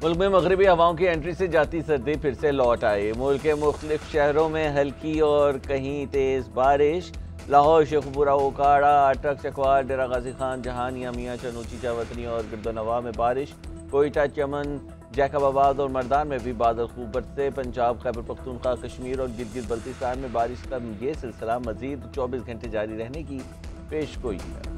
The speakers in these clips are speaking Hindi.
मुल्क में मगरबी हवाओं की एंट्री से जाती सर्दी फिर से लौट आई। मुल्क के मुख्तलिफ शहरों में हल्की और कहीं तेज बारिश। लाहौर, शेखुपुरा, ओकाड़ा, अटक, चकवार, डेरा गाजी खान, जहानिया, मियाँ चनूची, चावतनी और गिरदोनवा में बारिश। कोयटा, चमन, जैकबाबाद और मर्दान में भी बादल खूब बरसे। पंजाब, खैबर पख्तूनख्वा, कश्मीर और गिलगित बल्तिस्तान में बारिश का ये सिलसिला मजीद 24 घंटे जारी रहने की पेशगोई है।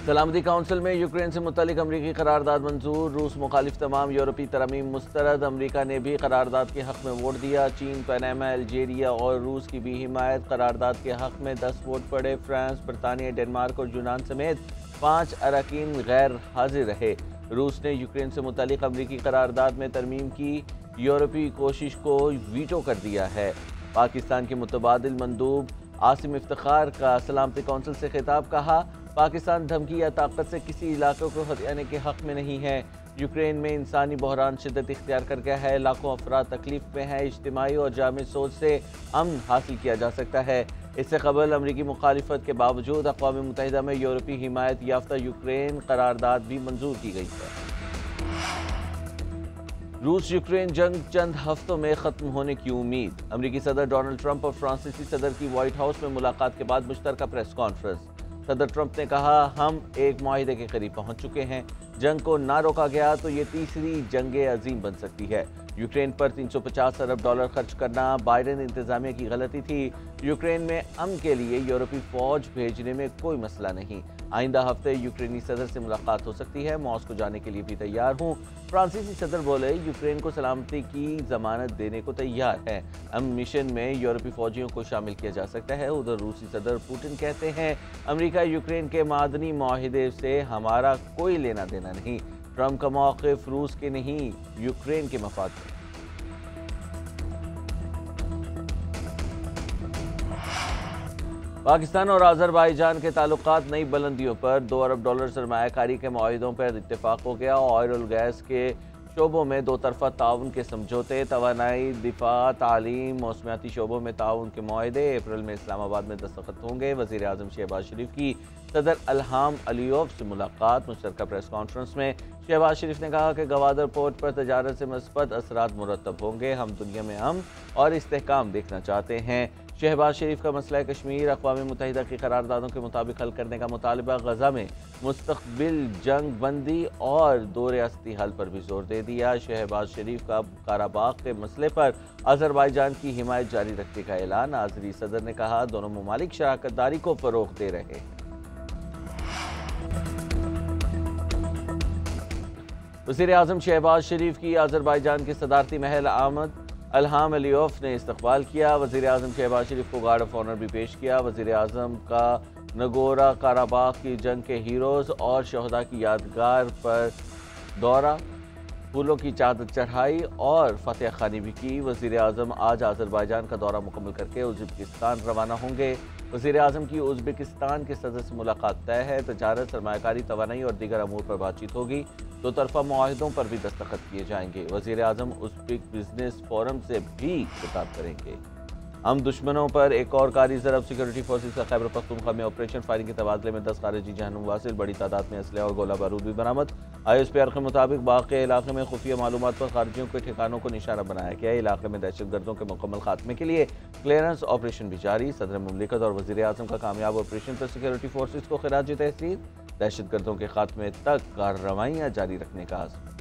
सलामती काउंसिल में यूक्रेन से मुतल्लिक अमरीकी करारदाद मंजूर। रूस मुखालिफ तमाम यूरोपीय तरमीम मुस्तरद। अमरीका ने भी करारदाद के हक में वोट दिया। चीन, पनामा, अल्जीरिया और रूस की भी हिमायत। करारदाद के हक में 10 वोट पड़े। फ्रांस, बरतानिया, डेनमार्क और यूनान समेत 5 अरकान गैर हाजिर रहे। रूस ने यूक्रेन से मुतल्लिक अमरीकी करारदाद में तरमीम की यूरोपीय कोशिश को वीटो कर दिया है। पाकिस्तान के मुतबादिल मंदूब आसिम इफ्तिखार का सलामती काउंसिल से खिताब। कहा, पाकिस्तान धमकी या ताकत से किसी इलाके को हथियाने के हक में नहीं है। यूक्रेन में इंसानी बहरान शिद्दत इख्तियार कर गया है। लाखों अफराद तकलीफ में है। इज्तिमाई और जामी सोच से अमन हासिल किया जा सकता है। इससे कबल अमरीकी मुखालिफत के बावजूद अक़वाम मुत्तहिदा में यूरोपीय हिमायत याफ्ता यूक्रेन करारदाद भी मंजूर की गई है। रूस यूक्रेन जंग चंद हफ्तों में खत्म होने की उम्मीद। अमरीकी सदर डोनाल्ड ट्रंप और फ्रांसीसी सदर की व्हाइट हाउस में मुलाकात के बाद मुश्तरका प्रेस कॉन्फ्रेंस। सदर ट्रंप ने कहा, हम एक मुआहिदे के करीब पहुंच चुके हैं। जंग को ना रोका गया तो ये तीसरी जंग अजीम बन सकती है। यूक्रेन पर 350 अरब डॉलर खर्च करना बाइडेन इंतजामिया की गलती थी। यूक्रेन में अमन के लिए यूरोपीय फौज भेजने में कोई मसला नहीं। आइंदा हफ्ते यूक्रेनी सदर से मुलाकात हो सकती है। मॉस्को जाने के लिए भी तैयार हूँ। फ्रांसीसी सदर बोले, यूक्रेन को सलामती की जमानत देने को तैयार है। अमन मिशन में यूरोपीय फौजियों को शामिल किया जा सकता है। उधर रूसी सदर पुतिन कहते हैं, अमेरिका यूक्रेन के मादनी मुआहिदे से हमारा कोई लेना देना नहीं। ट्रंप का मौक़िफ़ रूस के नहीं, यूक्रेन के मफाद में। पाकिस्तान और अज़रबैजान के ताल्लुकात नई बुलंदियों पर। 2 अरब डॉलर सरमायाकारी के मुआहिदों पर इत्तेफाक हो गया। ऑयल और गैस के शोबों में 2 तरफ़ा ताउन के समझौते। तवानाई, दिफा, तालीम, मौसमियाती शोबों में ताउन के मुआहिदे। अप्रैल में इस्लामाबाद में दस्तखत होंगे। वज़ीर आज़म शहबाज शरीफ की सदर इल्हाम अलीयव से मुलाकात। मुश्तरका प्रेस कॉन्फ्रेंस में शहबाज शरीफ ने कहा कि गवादर पोर्ट पर तजारत से मस्बत असरात मुरतब होंगे। हम दुनिया में अमन और इस्तेहकाम देखना चाहते हैं। शहबाज शरीफ का मसला कश्मीर अक़वाम मुत्तहिदा की करारदादों के मुताबिक हल करने का मुतालबा। गजा में मुस्तक़बिल जंग बंदी और 2 रियासती हल पर भी जोर दे दिया। शहबाज शरीफ का काराबाग के मसले पर अज़रबैजान की हिमायत जारी रखने का ऐलान। आज़री सदर ने कहा, दोनों ममालिक शराकत दारी को फ़रोग़ दे रहे हैं। वज़ीर आज़म शहबाज शरीफ की अज़रबैजान के सदारती महल आमद इल्हाम अलीयव ने इस्तकबाल किया। वज़ीर आज़म शहबाज शरीफ को गार्ड ऑफ ऑनर भी पेश किया। वज़ीर आज़म का नगोरा काराबाग की जंग के हीरोज़ और शहदा की यादगार पर दौरा, फूलों की चादर चढ़ाई और फतेह खानी भी की। वज़ीर आज़म आज अज़रबैजान का दौरा मुकम्मल करके उज़्बेकिस्तान रवाना होंगे। वज़ीर आज़म की उज़्बेकिस्तान के सदर से मुलाकात तय है। तजारत, सरमायाकारी, तवानाई और दीगर अमूर पर बातचीत होगी। 2 तरफ़ा मुआहिदों पर भी दस्तखत किए जाएंगे। वज़ीर आज़म उज़्बेक बिजनेस फोरम से भी खिताब करेंगे। हम दुश्मनों पर एक और कारी ज़रब। सिक्योरिटी फोर्सेस का खैबर पख्तूनख्वा में ऑपरेशन फायरिंग के तबादले में 10 खारिजी जहन्नुम वासिल। बड़ी तादाद में असलहा और गोला बारूद भी बरामद। ISPR के मुताबिक बाक़ी इलाके में खुफिया मालूमात पर खारिजियों के ठिकानों को निशाना बनाया गया। इलाके में दहशतगर्दों के मुकम्मल खात्मे के लिए क्लियरेंस ऑपरेशन भी जारी। सदर मुमलिकत और वज़ीर आज़म का कामयाब ऑपरेशन पर सिक्योरिटी फोर्सेस को खिराज तहसीन। दहशतगर्दों के खात्मे तक कार्रवाइयाँ जारी रखने का आज़म।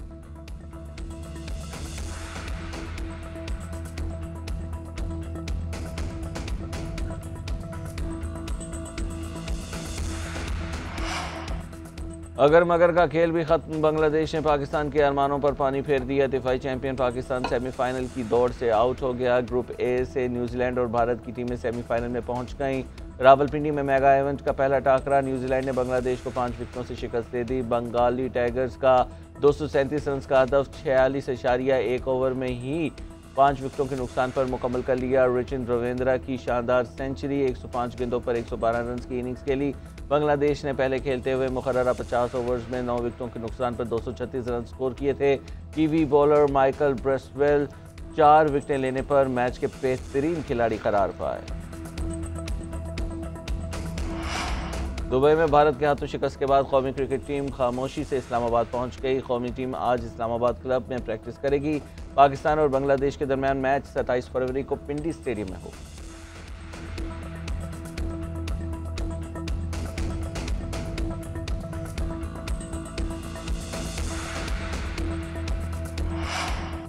अगर मगर का खेल भी खत्म। बांग्लादेश ने पाकिस्तान के अरमानों पर पानी फेर दिया। दिफाई चैंपियन पाकिस्तान सेमीफाइनल की दौड़ से आउट हो गया। ग्रुप ए से न्यूजीलैंड और भारत की टीमें सेमीफाइनल में पहुंच गईं। रावलपिंडी में मेगा इवेंट का पहला टाकरा। न्यूजीलैंड ने बांग्लादेश को 5 विकेटों से शिकस्त दे दी। बंगाली टाइगर्स का 237 रन का हदफ 46.1 ओवर में ही 5 विकेटों के नुकसान पर मुकम्मल कर लिया। रिचिन रविंद्रा की शानदार सेंचुरी। 105 गेंदों पर 112 रन की इनिंग्स खेली। बांग्लादेश ने पहले खेलते हुए मुकर्ररा 50 ओवर्स में 9 विकेटों के नुकसान पर 236 रन स्कोर किए थे। कीवी बॉलर माइकल ब्रेस्टवेल 4 विकेटें लेने पर मैच के बेहतरीन खिलाड़ी करार पाए। दुबई में भारत के हाथों शिकस्त के बाद कौमी क्रिकेट टीम खामोशी से इस्लामाबाद पहुंच गई। कौमी टीम आज इस्लामाबाद क्लब में प्रैक्टिस करेगी। पाकिस्तान और बांग्लादेश के दरमियान मैच 27 फरवरी को पिंडी स्टेडियम में होगा।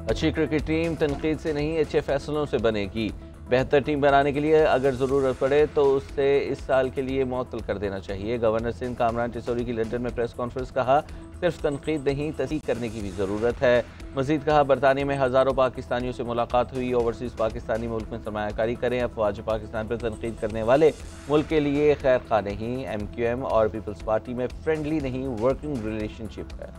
अच्छी क्रिकेट टीम तनकीद से नहीं अच्छे फैसलों से बनेगी। बेहतर टीम बनाने के लिए अगर ज़रूरत पड़े तो उसे इस साल के लिए मुअत्तल कर देना चाहिए। गवर्नर सिंध कामरान टिसोरी की लंदन में प्रेस कॉन्फ्रेंस। कहा सिर्फ तनकीद नहीं तस्दीक करने की भी ज़रूरत है। मज़ीद कहा बरतानिया में हज़ारों पाकिस्तानियों से मुलाकात हुई। ओवरसीज़ पाकिस्तानी मुल्क में सरमायाकारी करें। अफवाज पाकिस्तान पर तनकीद करने वाले मुल्क के लिए खैर खा नहीं। MQM और पीपल्स पार्टी में फ्रेंडली नहीं वर्किंग रिलेशनशिप है।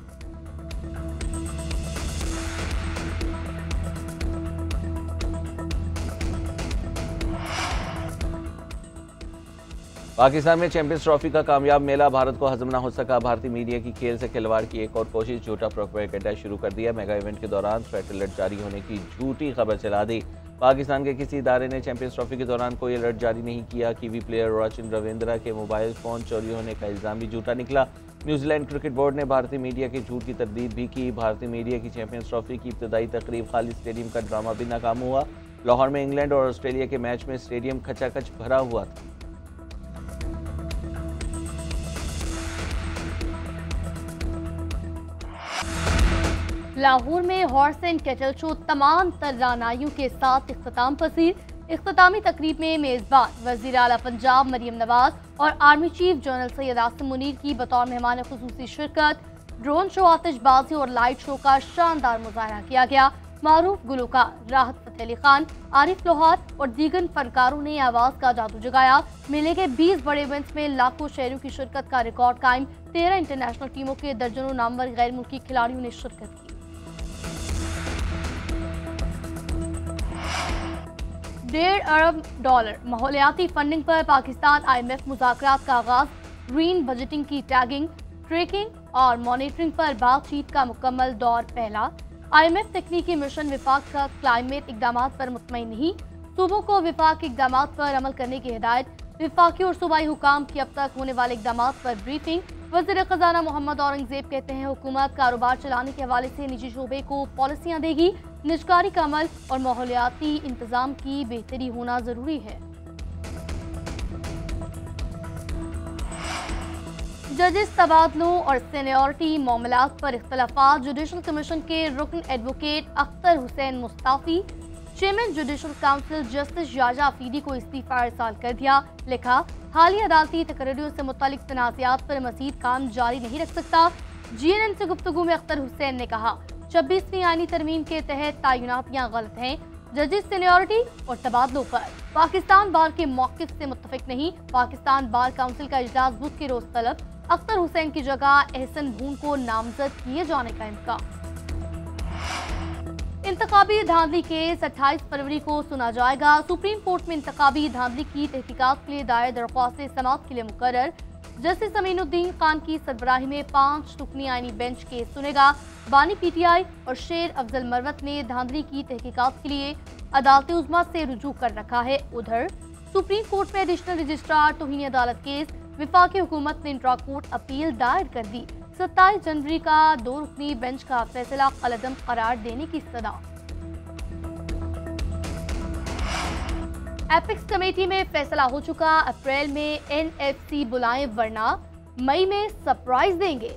पाकिस्तान में चैंपियंस ट्रॉफी का कामयाब मेला भारत को हजम न हो सका। भारतीय मीडिया की खेल से खिलवाड़ की एक और कोशिश। झूठा प्रोपेगेंडा शुरू कर दिया। मेगा इवेंट के दौरान थ्रेट अलर्ट जारी होने की झूठी खबर चला दी। पाकिस्तान के किसी इदारे ने चैंपियंस ट्रॉफी के दौरान कोई अलर्ट जारी नहीं किया। कीवी प्लेयर रचिन रविंद्रा के मोबाइल फ़ोन चोरी होने का इल्ज़ाम भी झूठा निकला। न्यूजीलैंड क्रिकेट बोर्ड ने भारतीय मीडिया के झूठ की तरदीद भी की। भारतीय मीडिया की चैंपियंस ट्रॉफी की इब्तदाई तकरीब खाली स्टेडियम का ड्रामा भी नाकाम हुआ। लाहौर में इंग्लैंड और ऑस्ट्रेलिया के मैच में स्टेडियम खचाखच भरा हुआ था। लाहौर में हॉर्स एंड कैटल शो तमाम तर रानाइयों के साथ इख्तिताम पसीर। इख्तितामी तकरीब में मेज़बान वज़ीर आला पंजाब मरियम नवाज और army chief general Syed Asim Munir की बतौर मेहमान खुसूसी शिरकत। ड्रोन शो, आतिशबाजी और लाइट शो का शानदार मुजाहरा किया गया। मारूफ गुलकार राहत फ़तेह अली खान, आरिफ लोहार और दीगर फनकारों ने आवाज़ का जादू जगाया। मेले के 20 बड़े इवेंट्स में लाखों शहरों की शिरकत का रिकॉर्ड कायम। 13 इंटरनेशनल टीमों के दर्जनों नामवर गैर मुल्की खिलाड़ियों ने शिरकत की। $1.5 अरब माहौलियाती फंडिंग पर पाकिस्तान IMF मुज़ाकरात का आगाज। ग्रीन बजटिंग की टैगिंग, ट्रैकिंग और मॉनिटरिंग पर बातचीत का मुकम्मल दौर पहला। IMF तकनीकी मिशन विफाक का क्लाइमेट इकदाम पर मुतमईन नहीं। सूबों को विफाक इकदाम पर अमल करने की हिदायत। विफाकी और सूबाई हुकाम की अब तक होने वाले इकदाम पर ब्रीफिंग। वज़ीर खजाना मोहम्मद औरंगजेब कहते हैं हुकूमत कारोबार चलाने के हवाले से निजी शोबे को पॉलिसियां देगी। निजकारी का अमल और माहौलियाती इंतजाम की बेहतरी होना जरूरी है। जजेस तबादलों और सीनियरिटी मामलात पर इख्तलाफात। जुडिशल कमीशन के रुकन advocate Akhtar Hussain Mustafi. Chairman judicial council justice Yahya Afridi को इस्तीफा इरसाल कर दिया। लिखा हालिया अदालती तकरीरों से मुतालिक तनाज़ात पर मज़ीद काम जारी नहीं रख सकता। GNN से गुफ्तगू में अख्तर हुसैन ने कहा 26वीं आईनी तरमीम के तहत तयनातियाँ गलत हैं। जजेस सीनियरिटी और तबादलों पर पाकिस्तान बार के मौक़िफ़ से मुत्तफिक नहीं। पाकिस्तान बार काउंसिल का इजलास बुध के रोज तलब। अख्तर हुसैन की जगह एहसन भून को नामजद किए जाने का इम्कान। इंतखाबी धांधली केस 28 फरवरी को सुना जाएगा। सुप्रीम कोर्ट में इंतखाबी धांधली की तहकीकात के लिए दायर दरख्वास्त समाअत के लिए मुकर्रर। जस्टिस अमीनुद्दीन खान की सरबराही में 5 रुकनी आईनी बेंच केस सुनेगा। बानी PTI और शेर अफजल मरवत ने धांधली की तहकीकात के लिए अदालत उज़्मा से रुजू कर रखा है। उधर सुप्रीम कोर्ट में एडिशनल रजिस्ट्रार तौहीन अदालत केस। विफाकी हुकूमत ने इंट्रा कोर्ट अपील दायर कर दी। 27 जनवरी का 2 रुकनी बेंच का फैसला कलअदम करार देने की सदा। एपिक्स कमेटी में फैसला हो चुका। अप्रैल में NFC बुलाएं वरना मई में सरप्राइज देंगे।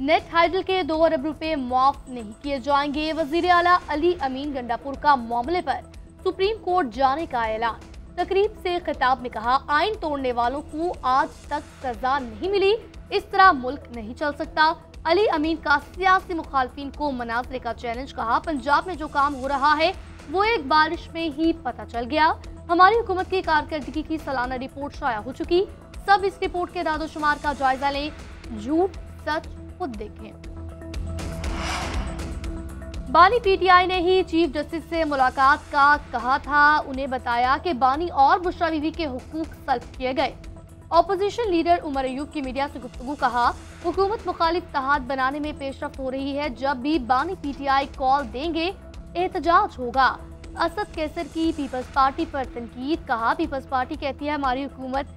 नेट हाइडल के 2 अरब रुपए माफ नहीं किए जाएंगे। वजीर आला अली अमीन गंडापुर का मामले पर सुप्रीम कोर्ट जाने का ऐलान। तकरीब से खिताब में कहा आइन तोड़ने वालों को आज तक सजा नहीं मिली। इस तरह मुल्क नहीं चल सकता। अली अमीन का सियासी मुखालफिन को मनासरे का चैलेंज। कहा पंजाब में जो काम हो रहा है वो एक बारिश में ही पता चल गया। हमारी हुकूमत की कारकर्दगी की सालाना रिपोर्ट शाया हो चुकी। सब इस रिपोर्ट के दादोशुमार का जायजा लें। झूठ सच खुद देखें। बानी PTI ने ही चीफ जस्टिस से मुलाकात का कहा था। उन्हें बताया कि बानी और बुशरा बीवी के हुकूक सल्ब किए गए। ऑपोजिशन लीडर उमर अयूब की मीडिया से गुफ्तगू। कहा हुकूमत मुखालिफ इत्तेहाद बनाने में पेशरफ्त हो रही है। जब भी बानी PTI कॉल देंगे एहतजाज होगा। असद कैसर की पीपल्स पार्टी पर तनकीद। कहा पीपल्स पार्टी कहती है हमारी हुकूमत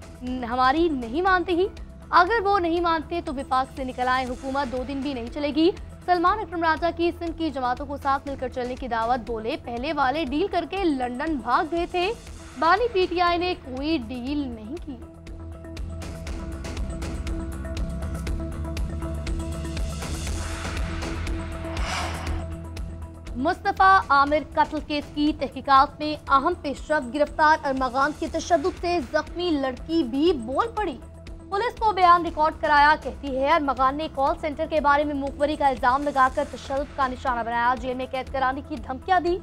हमारी नहीं मानती ही। अगर वो नहीं मानते तो विफाक से निकल आए, हुकूमत 2 दिन भी नहीं चलेगी। सलमान अकरम राजा की सिंध की जमातों को साथ मिलकर चलने की दावत, बोले पहले वाले डील करके लंदन भाग गए थे, बानी पीटीआई ने कोई डील नहीं की। मुस्तफा आमिर कत्ल केस की तहकीकात में अहम पेशरफ, गिरफ्तार अरमगान की तशद्दुद से जख्मी लड़की भी बोल पड़ी। पुलिस को बयान रिकॉर्ड कराया, कहती है अरमगान ने कॉल सेंटर के बारे में मुखबरी का इल्जाम लगाकर तशद्दुद का निशाना बनाया, जेल में कैद कराने की धमकियां दी,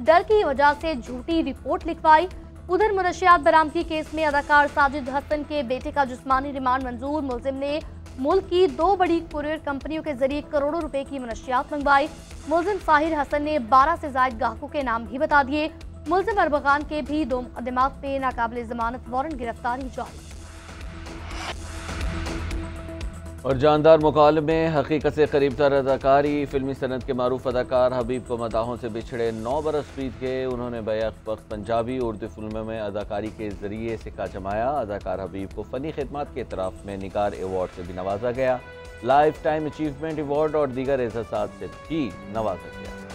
डर की वजह से झूठी रिपोर्ट लिखवाई। उधर मुनशियात बरामदगी केस में अदाकार साजिद हसन के बेटे का जिस्मानी रिमांड मंजूर, मुलजिम ने मुल्क की 2 बड़ी कुरियर कंपनियों के जरिए करोड़ों रुपए की मुनशियात मंगवाई। मुलजिम साहिर हसन ने 12 से ज्यादा ग्राहकों के नाम भी बता दिए। मुलजिम अरमगान के भी 2 मुकदमात में नाकाबिल जमानत वारंट गिरफ्तारी जारी। और जानदार मुकालमे, हकीकत से करीब तर अदाकारी। फिल्मी सनत के मारूफ अदाकार हबीब को मदाहों से बिछड़े 9 बरस बीत गए। उन्होंने बैक वक्त पंजाबी उर्दू फिल्मों में अदाकारी के जरिए सिक्का जमाया। अदाकार हबीब को फ़नी खिदमत के इतराफ़ में निगार अवार्ड से भी नवाजा गया। लाइफ टाइम अचीवमेंट अवार्ड और दीगर एजाज़ात से भी नवाजा गया।